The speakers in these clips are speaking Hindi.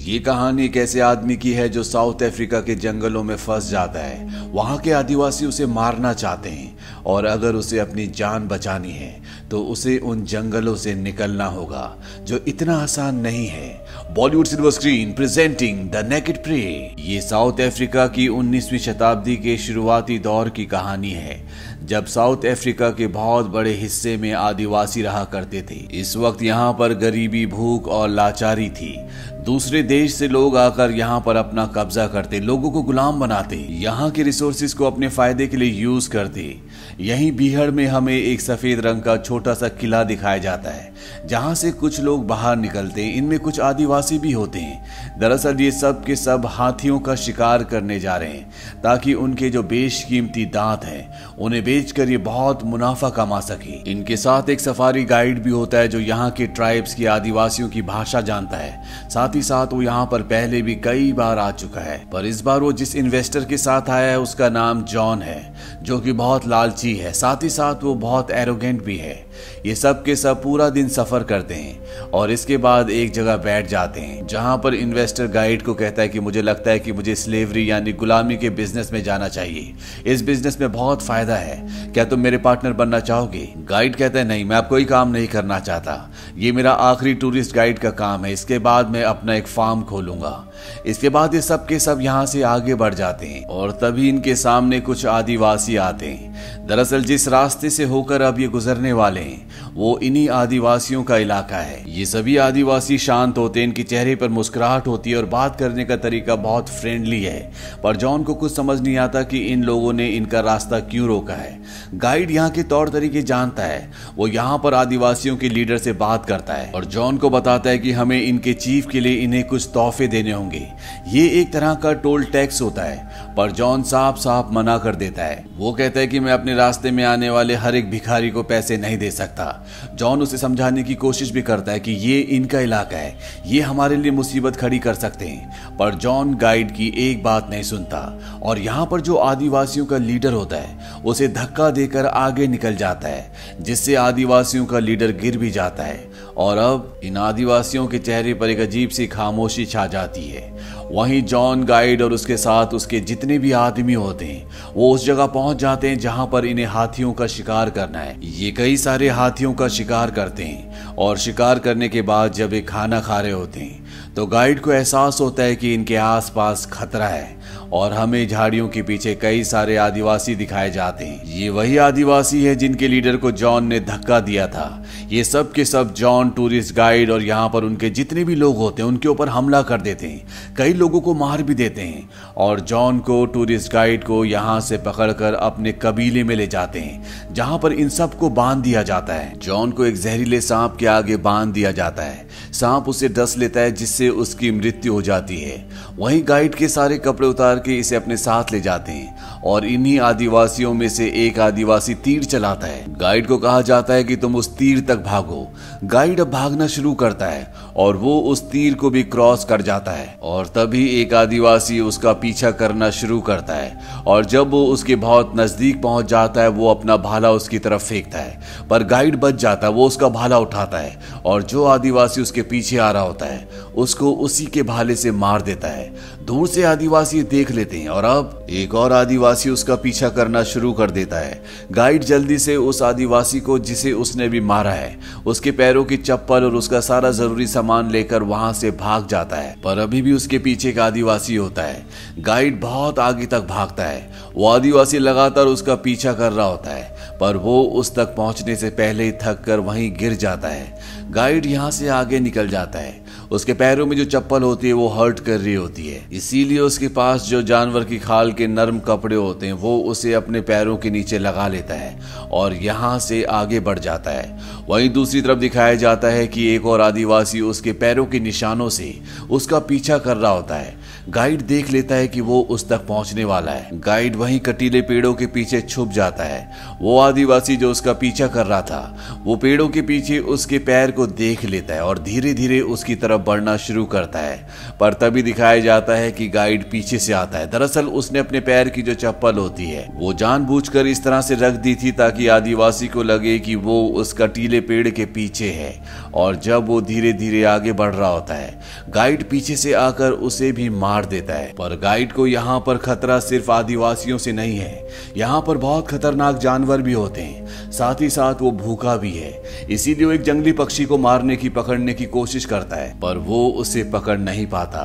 ये कहानी एक ऐसे आदमी की है जो साउथ अफ्रीका के जंगलों में फंस जाता है। वहाँ के आदिवासी उसे मारना चाहते हैं और अगर उसे अपनी जान बचानी है तो उसे उन जंगलों से निकलना होगा, जो इतना आसान नहीं है। Bollywood silver screen presenting the naked prey. ये साउथ अफ्रीका की 19वीं शताब्दी के शुरुआती दौर की कहानी है, जब साउथ अफ्रीका के बहुत बड़े हिस्से में आदिवासी रहा करते थे। इस वक्त यहाँ पर गरीबी, भूख और लाचारी थी। दूसरे देश से लोग आकर यहाँ पर अपना कब्जा करते, लोगों को गुलाम बनाते, यहाँ के रिसोर्सेज को अपने फायदे के लिए यूज करते। यहीं बीहड़ में हमें एक सफेद रंग का छोटा सा किला दिखाया जाता है, जहाँ से कुछ लोग बाहर निकलते हैं। इनमें कुछ आदिवासी भी होते हैं। दरअसल ये सब के सब हाथियों का शिकार करने जा रहे हैं, ताकि उनके जो बेशकीमती दांत हैं उन्हें बेचकर ये बहुत मुनाफा कमा सके। इनके साथ एक सफारी गाइड भी होता है, जो यहाँ के ट्राइब्स की आदिवासियों की भाषा जानता है। साथ ही साथ वो यहाँ पर पहले भी कई बार आ चुका है, पर इस बार वो जिस इन्वेस्टर के साथ आया है उसका नाम जॉन है, जो कि बहुत लालची है। साथ ही साथ वो बहुत एरोगेंट भी है। ये सब के सब पूरा दिन सफर करते हैं और इसके बाद एक जगह बैठ जाते हैं, जहां पर इन्वेस्टर गाइड को कहता है कि मुझे लगता है कि मुझे स्लेवरी यानी गुलामी के बिजनेस में जाना चाहिए। इस बिजनेस में बहुत फायदा है, क्या तुम मेरे पार्टनर बनना चाहोगे? गाइड कहता है नहीं, मैं अब कोई काम नहीं करना चाहता। ये मेरा आखिरी टूरिस्ट गाइड का काम है, इसके बाद मैं अपना एक फार्म खोलूंगा। इसके बाद ये सब के सब यहाँ से आगे बढ़ जाते हैं और तभी इनके सामने कुछ आदिवासी आते हैं। दरअसल जिस रास्ते से होकर अब ये गुजरने वाले हैं वो इन्हीं आदिवासियों का इलाका है। ये सभी आदिवासी शांत होते हैं, इनके चेहरे पर मुस्कुराहट होती है और बात करने का तरीका बहुत फ्रेंडली है। पर जॉन को कुछ समझ नहीं आता कि इन लोगों ने इनका रास्ता क्यों रोका है। गाइड यहाँ के तौर तरीके जानता है। वो यहाँ पर आदिवासियों के लीडर से बात करता है और जॉन को बताता है कि हमें इनके चीफ के लिए इन्हें कुछ तोहफे देने होंगे। ये एक तरह का टोल टैक्स होता है, पर जॉन साफ साफ मना कर देता है। वो कहता है कि मैं अपने रास्ते में आने वाले हर एक भिखारी को पैसे नहीं दे सकता। जॉन उसे समझाने की कोशिश भी करता है कि ये इनका इलाका है, ये हमारे लिए मुसीबत खड़ी कर सकते हैं, पर जॉन गाइड की एक बात नहीं सुनता और यहाँ पर जो आदिवासियों का लीडर होता है उसे धक्का देकर आगे निकल जाता है, जिससे आदिवासियों का लीडर गिर भी जाता है। और अब इन आदिवासियों के चेहरे पर एक अजीब सी खामोशी छा जाती है। वहीं जॉन गाइड और उसके साथ उसके जितने भी आदमी होते हैं वो उस जगह पहुंच जाते हैं जहां पर इन्हें हाथियों का शिकार करना है। ये कई सारे हाथियों का शिकार करते हैं और शिकार करने के बाद जब ये खाना खा रहे होते हैं तो गाइड को एहसास होता है कि इनके आसपास खतरा है और हमें झाड़ियों के पीछे कई सारे आदिवासी दिखाए जाते हैं। ये वही आदिवासी है जिनके लीडर को जॉन ने धक्का दिया था। ये सब के सब जॉन, टूरिस्ट गाइड और यहाँ पर उनके जितने भी लोग होते हैं उनके ऊपर हमला कर देते हैं, कई लोगों को मार भी देते हैं और जॉन को, टूरिस्ट गाइड को यहाँ से पकड़कर अपने कबीले में ले जाते हैं, जहाँ पर इन सब को बांध दिया जाता है। जॉन को एक जहरीले सांप के आगे बांध दिया जाता है। सांप उसे डस लेता है, जिससे उसकी मृत्यु हो जाती है। वहीं गाइड के सारे कपड़े उतार के इसे अपने साथ ले जाते हैं और इन्हीं आदिवासियों में से एक आदिवासी तीर चलाता है। गाइड को कहा जाता है कि तुम उस तीर तक भागो। गाइड अब भागना शुरू करता है और वो उस तीर को भी क्रॉस कर जाता है और तभी एक आदिवासी उसका पीछा करना शुरू करता है और जब वो उसके बहुत नजदीक पहुंच जाता है वो अपना भाला उसकी तरफ फेंकता है, पर गाइड बच जाता है। वो उसका भाला उठाता है और जो आदिवासी उसके पीछे आ रहा होता है उसको उसी के भाले से मार देता है। दूर से आदिवासी देख लेते हैं और अब एक और आदिवासी उसका पीछा करना शुरू कर देता है। गाइड जल्दी से उस आदिवासी को, जिसे उसने भी मारा है, उसके पैरों की चप्पल और उसका सारा जरूरी सामान लेकर वहां से भाग जाता है, पर अभी भी उसके पीछे एक आदिवासी होता है। गाइड बहुत आगे तक भागता है। वो आदिवासी लगातार उसका पीछा कर रहा होता है, पर वो उस तक पहुंचने से पहले ही थक कर वहीं गिर जाता है। गाइड यहाँ से आगे निकल जाता है। उसके पैरों में जो चप्पल होती है वो हर्ट कर रही होती है, इसीलिए उसके पास जो जानवर की खाल के नरम कपड़े होते हैं वो उसे अपने पैरों के नीचे लगा लेता है और यहाँ से आगे बढ़ जाता है। वहीं दूसरी तरफ दिखाया जाता है कि एक और आदिवासी उसके पैरों के निशानों से उसका पीछा कर रहा होता है। गाइड देख लेता है कि वो उस तक पहुंचने वाला है। गाइड वहीं कटीले पेड़ों के पीछे छुप जाता है। वो आदिवासी जो उसका पीछा कर रहा था वो पेड़ों के पीछे उसके पैर को देख लेता है और धीरे धीरे उसकी तरफ बढ़ना शुरू करता है। पर तभी दिखाया जाता है कि गाइड पीछे से आता है। दरअसल उसने अपने पैर की जो चप्पल होती है वो जानबूझकर इस तरह से रख दी थी ताकि आदिवासी को लगे कि वो उस कटीले पेड़ के पीछे है। और जब वो धीरे धीरे आगे बढ़ रहा होता है गाइड पीछे से आकर उसे भी मार देता है। पर गाइड को यहाँ पर खतरा सिर्फ आदिवासियों से नहीं है, यहाँ पर बहुत खतरनाक जानवर भी होते हैं, साथ ही साथ वो भूखा भी है। इसीलिए वो एक जंगली पक्षी को मारने की पकड़ने की कोशिश करता है पर वो उसे पकड़ नहीं पाता।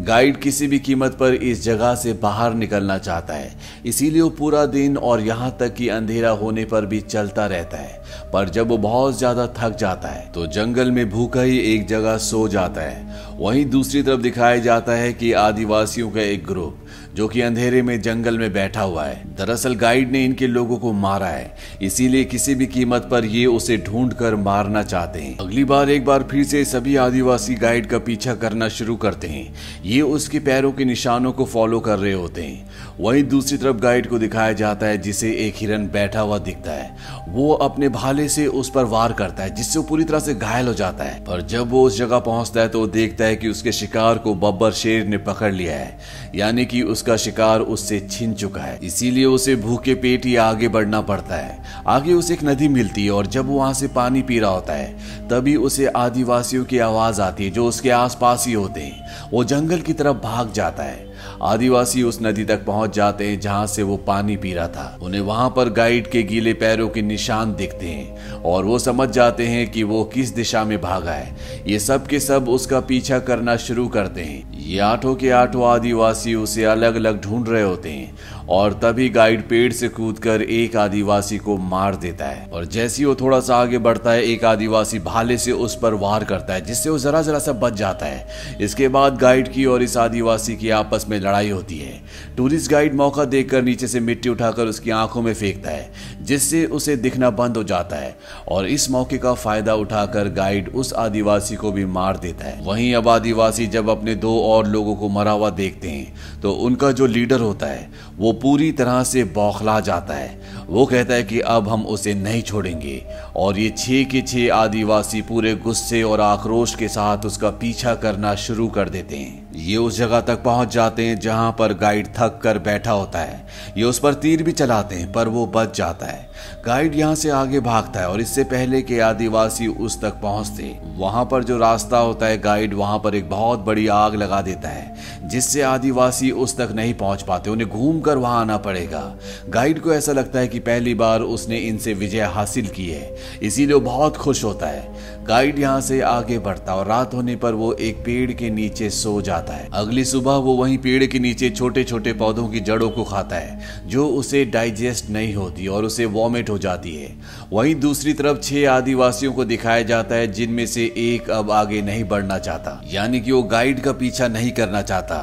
गाइड किसी भी कीमत पर इस जगह से बाहर निकलना चाहता है, इसीलिए वो पूरा दिन और यहाँ तक कि अंधेरा होने पर भी चलता रहता है। पर जब वो बहुत ज्यादा थक जाता है तो जंगल में भूखा ही एक जगह सो जाता है। वहीं दूसरी तरफ दिखाया जाता है कि आदिवासियों का एक ग्रुप जो कि अंधेरे में जंगल में बैठा हुआ है। दरअसल गाइड ने इनके लोगों को मारा है, इसीलिए किसी भी कीमत पर ये उसे ढूंढकर मारना चाहते हैं। अगली बार एक बार फिर से सभी आदिवासी गाइड का पीछा करना शुरू करते हैं। ये उसके पैरों के निशानों को फॉलो कर रहे होते हैं। वहीं दूसरी तरफ गाइड को दिखाया जाता है जिसे एक हिरन बैठा हुआ दिखता है। वो अपने भाले से उस पर वार करता है जिससे वो पूरी तरह से घायल हो जाता है। पर जब वो उस जगह पहुंचता है तो वो देखता है कि उसके शिकार को बब्बर शेर ने पकड़ लिया है, यानी कि उसका शिकार उससे छिन चुका है। इसीलिए उसे भूखे पेट ही आगे बढ़ना पड़ता है। आगे उसे एक नदी मिलती है और जब वो वहां से पानी पी रहा होता है तभी उसे आदिवासियों की आवाज आती है जो उसके आसपास ही होते हैं। वो जंगल की तरफ भाग जाता है। आदिवासी उस नदी तक पहुंच जाते हैं जहां से वो पानी पी रहा था। उन्हें वहां पर गाइड के गीले पैरों के निशान दिखते हैं और वो समझ जाते हैं कि वो किस दिशा में भागा है। ये सब के सब उसका पीछा करना शुरू करते हैं। ये आठों के आठों आदिवासी उसे अलग अलग ढूंढ रहे होते हैं और तभी गाइड पेड़ से कूदकर एक आदिवासी को मार देता है। और जैसे ही वो थोड़ा सा आगे बढ़ता है एक आदिवासी भाले से उस पर वार करता है जिससे वो जरा जरा सा बच जाता है। इसके बाद गाइड की और इस आदिवासी की आपस में लड़ाई होती है। टूरिस्ट गाइड मौका देखकर नीचे से मिट्टी उठाकर उसकी आंखों में फेंकता है जिससे उसे दिखना बंद हो जाता है और इस मौके का फायदा उठाकर गाइड उस आदिवासी को भी मार देता है। वहीं अब आदिवासी जब अपने दो और लोगों को मरा हुआ देखते हैं तो उनका जो लीडर होता है वो पूरी तरह से बौखला जाता है। वो कहता है कि अब हम उसे नहीं छोड़ेंगे और ये 6 के 6 आदिवासी पूरे गुस्से और आक्रोश के साथ उसका पीछा करना शुरू कर देते हैं। ये उस जगह तक पहुंच जाते हैं जहां पर गाइड थक कर बैठा होता है। ये उस पर तीर भी चलाते हैं पर वो बच जाता है। गाइड यहाँ से आगे भागता है और इससे पहले कि आदिवासी उस तक पहुंचते वहां पर जो रास्ता होता है गाइड वहां पर एक बहुत बड़ी आग लगा देता है जिससे आदिवासी उस तक नहीं पहुंच पाते। उन्हें घूम कर वहां आना पड़ेगा। गाइड को ऐसा लगता है कि पहली बार उसने इनसे विजय हासिल की है, इसीलिए वो बहुत खुश होता है। गाइड यहाँ से आगे बढ़ता और रात होने पर वो एक पेड़ के नीचे सो जाता है। अगली सुबह वो वहीं पेड़ के नीचे छोटे छोटे पौधों की जड़ों को खाता है जो उसे डाइजेस्ट नहीं होती और उसे वॉमिट हो जाती है। वहीं दूसरी तरफ 6 आदिवासियों को दिखाया जाता है जिनमें से एक अब आगे नहीं बढ़ना चाहता, यानी कि वो गाइड का पीछा नहीं करना चाहता।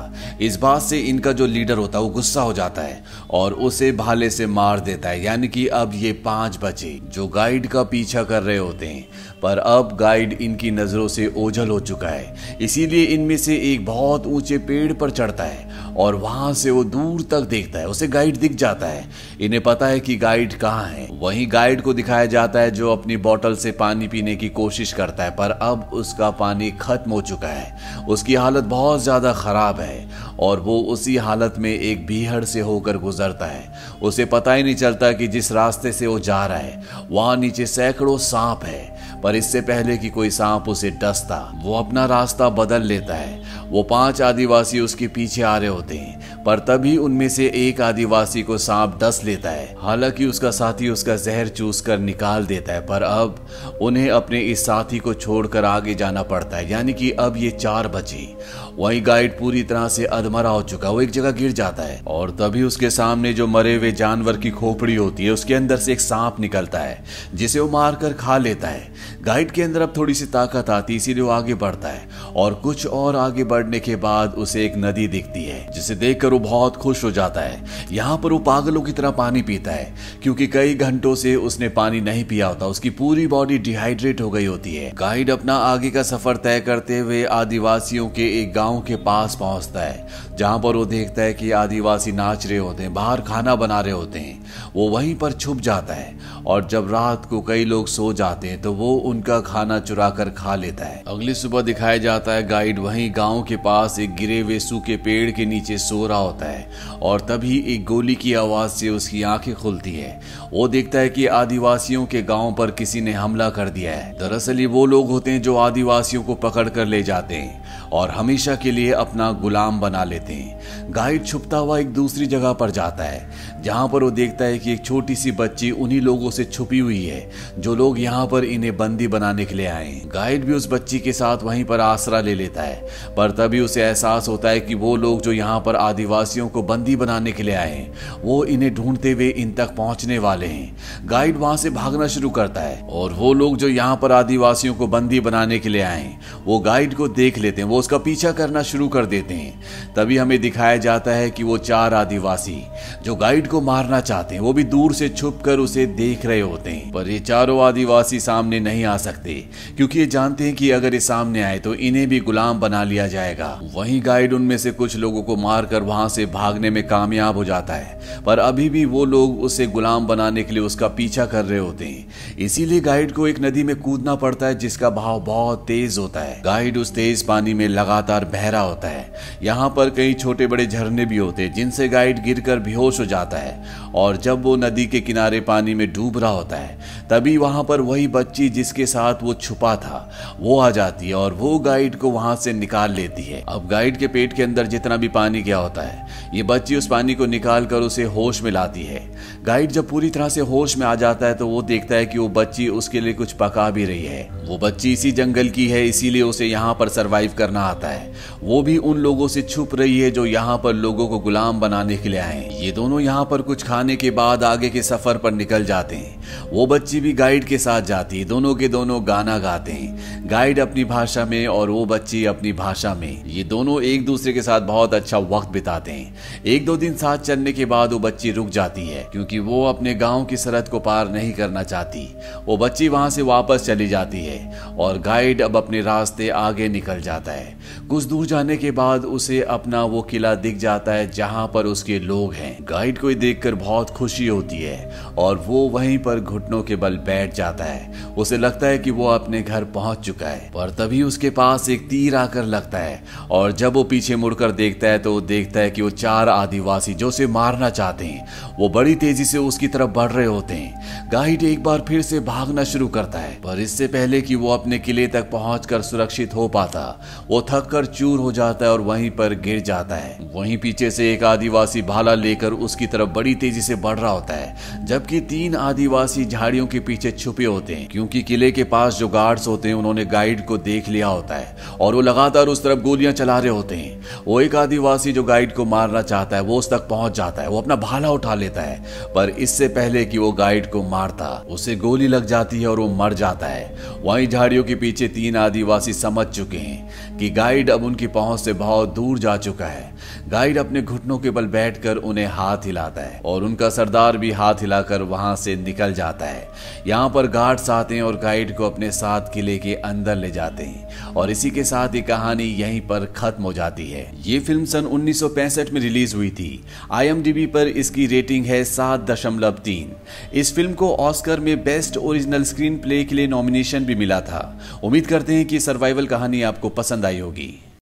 इस बात से इनका जो लीडर होता है वो गुस्सा हो जाता है और उसे भाले से मार देता है, यानी कि अब ये 5 बचे जो गाइड का पीछा कर रहे होते हैं। पर अब गाइड इनकी नजरों से ओझल हो चुका है, इसीलिए इनमें से एक बहुत ऊंचे पेड़ पर चढ़ता है और वहां से वो दूर तक देखता है। उसे गाइड दिख जाता है। इन्हें पता है कि गाइड कहाँ है। वहीं गाइड को दिखाया जाता है जो अपनी बोतल से पानी पीने की कोशिश करता है पर अब उसका पानी खत्म हो चुका है। उसकी हालत बहुत ज्यादा खराब है और वो उसी हालत में एक बीहड़ से होकर गुजरता है। उसे पता ही नहीं चलता कि जिस रास्ते से वो जा रहा है वहां नीचे सैकड़ों सांप है। पर इससे पहले कि कोई सांप उसे डसता वो अपना रास्ता बदल लेता है। वो 5 आदिवासी उसके पीछे आ रहे होते हैं पर तभी उनमें से एक आदिवासी को सांप डस लेता है। हालांकि उसका साथी उसका जहर चूस कर निकाल देता है पर अब उन्हें अपने इस साथी को छोड़कर आगे जाना पड़ता है, यानी कि अब ये 4 बचे। वहीं गाइड पूरी तरह से अधमरा हो चुका, वो एक जगह गिर जाता है और तभी उसके सामने जो मरे हुए जानवर की खोपड़ी होती है उसके अंदर से एक सांप निकलता है जिसे वो मारकर खा लेता है। गाइड के अंदर अब थोड़ी सी ताकत आती है इसीलिए वो आगे बढ़ता है और कुछ और आगे बढ़ने के बाद उसे एक नदी दिखती है जिसे देखकर वो बहुत खुश हो जाता है। यहाँ पर वो पागलों की तरह पानी पीता है क्योंकि कई घंटों से उसने पानी नहीं पिया होता। उसकी पूरी बॉडी डिहाइड्रेट हो गई होती है। गाइड अपना आगे का सफर तय करते हुए आदिवासियों के एक गांव के पास पहुंचता है, जहां पर वो देखता है कि आदिवासी नाच रहे होते हैं, बाहर खाना बना रहे होते हैं। वो वहीं पर छुप जाता है और जब रात को कई लोग सो जाते हैं तो वो उनका खाना चुरा कर खा लेता है। अगली सुबह दिखाया जाता है गाइड वहीं गांव के पास एक गिरे हुए सूखे पेड़ के नीचे सो रहा होता है और तभी एक गोली की आवाज से उसकी आंखें खुलती है। वो देखता है कि आदिवासियों के गांव पर किसी ने हमला कर दिया है। दरअसल ये वो लोग होते हैं जो आदिवासियों को पकड़ कर ले जाते हैं और हमेशा के लिए अपना गुलाम बना लेते हैं। गाइड छुपता हुआ एक दूसरी जगह पर जाता है जहां पर वो देखता है कि एक छोटी सी बच्ची उन्हीं लोगों से छुपी हुई है जो लोग यहाँ पर इन्हें बंदी बनाने के लिए आए हैं। गाइड भी उस बच्ची के साथ वहीं पर आसरा ले लेता है, पर तभी उसे एहसास होता है कि वो लोग जो यहाँ पर आदिवासियों को बंदी बनाने के लिए आए हैं वो इन्हें ढूंढते हुए इन तक पहुंचने वाले हैं। गाइड वहां से भागना शुरू करता है और वो लोग जो यहाँ पर आदिवासियों को बंदी बनाने के लिए आए हैं वो गाइड को देख लेते हैं, वो उसका पीछा करना शुरू कर देते हैं। तभी हमें दिखाया जाता है कि वो 4 आदिवासी जो गाइड को मारना चाहते हैं वो भी दूर से छुपकर उसे देख रहे होते हैं, पर ये चारों आदिवासी सामने नहीं आ सकते क्योंकि ये जानते हैं कि अगर ये सामने आए तो इन्हें भी गुलाम बना लिया जाएगा। वहीं गाइड उनमें से कुछ लोगों को मारकर वहां से भागने में कामयाब हो जाता है, पर अभी भी वो लोग उसे गुलाम बनाने के लिए उसका पीछा कर रहे होते हैं। इसीलिए गाइड को एक नदी में कूदना पड़ता है जिसका बहाव बहुत तेज होता है। गाइड उस तेज पानी में लगातार बह रहा होता है। यहाँ पर कई छोटे बड़े झरने भी होते हैं जिनसे गाइड गिरकर बेहोश हो जाता है और जब वो नदी के किनारे पानी में डूब रहा होता है तभी वहां पर वही बच्ची जिसके साथ वो छुपा था वो आ जाती है और वो गाइड को वहां से निकाल लेती है। अब गाइड के पेट के अंदर जितना भी पानी गया होता है ये बच्ची उस पानी को निकाल कर उसे होश में लाती है। गाइड जब पूरी तरह से होश में आ जाता है तो वो देखता है कि वो बच्ची उसके लिए कुछ पका भी रही है। वो बच्ची इसी जंगल की है, इसीलिए उसे यहाँ पर सरवाइव करना आता है। वो भी उन लोगों से छुप रही है जो यहाँ पर लोगों को गुलाम बनाने के लिए आए। ये दोनों यहाँ पर कुछ खाने के बाद आगे के सफर पर निकल जाते हैं। वो बच्ची भी गाइड के साथ जाती है, दोनों के दोनों गाना गाते हैं, गाइड अपनी भाषा में और वो बच्ची अपनी भाषा में। ये दोनों एक दूसरे के साथ बहुत अच्छा वक्त बिताते हैं। 1-2 दिन साथ चलने के बाद वो बच्ची रुक जाती है क्योंकि वो अपने गांव की सरहद को पार नहीं करना चाहती। वो बच्ची वहां से वापस चली जाती है और गाइड अब अपने रास्ते आगे निकल जाता है। कुछ दूर जाने के बाद उसे अपना वो किला दिख जाता है जहां पर उसके लोग हैं। गाइड को देखकर बहुत खुशी होती है और वो वहीं पर घुटनों के बल बैठ जाता है। उसे लगता है कि वो अपने घर पहुंच चुका है, पर तभी उसके पास एक तीर आकर लगता है और जब वो पीछे मुड़कर देखता है तो वो देखता है कि वो 4 आदिवासी जो उसे मारना चाहते हैं वो बड़ी तेजी से उसकी तरफ बढ़ रहे होते हैं। गाइड एक बार फिर से भागना शुरू करता है, पर इससे पहले कि वो अपने किले तक पहुंचकर सुरक्षित हो पाता वो थक कर चूर हो जाता है और वहीं पर गिर जाता है। वहीं पीछे से एक आदिवासी भाला लेकर उसकी तरफ बड़ी तेजी से बढ़ रहा होता है, जबकि 3 आदिवासी झाड़ियों के पीछे छुपे होते हैं क्योंकि किले के पास जो गार्ड्स होते हैं उन्होंने गाइड को देख लिया होता है और वो लगातार उस तरफ गोलियां चला रहे होते हैं। वो एक आदिवासी जो गाइड को मारना चाहता है वो उस तक पहुंच जाता है, वो अपना भाला उठा लेता है, पर इससे पहले कि वो गाइड को मारता उसे गोली लग जाती है और वो मर जाता है। वहीं झाड़ियों के पीछे 3 आदिवासी समझ चुके हैं कि गाइड अब उनकी पहुंच से बहुत दूर जा चुका है। गाइड अपने घुटनों के बल बैठकर उन्हें हाथ हिलाता है और उनका सरदार भी हाथ हिलाकर वहां से निकल जाता है। यहाँ पर गार्ड्स आते हैं और गाइड को अपने साथ किले के अंदर ले जाते हैं और इसी के साथ ये कहानी यहीं पर खत्म हो जाती है। ये फिल्म सन 1965 में रिलीज हुई थी। IMDb पर इसकी रेटिंग है 7.3। इस फिल्म को ऑस्कर में बेस्ट ओरिजिनल स्क्रीन प्ले के लिए नॉमिनेशन भी मिला था। उम्मीद करते हैं कि सर्वाइवल कहानी आपको पसंद आई होगी।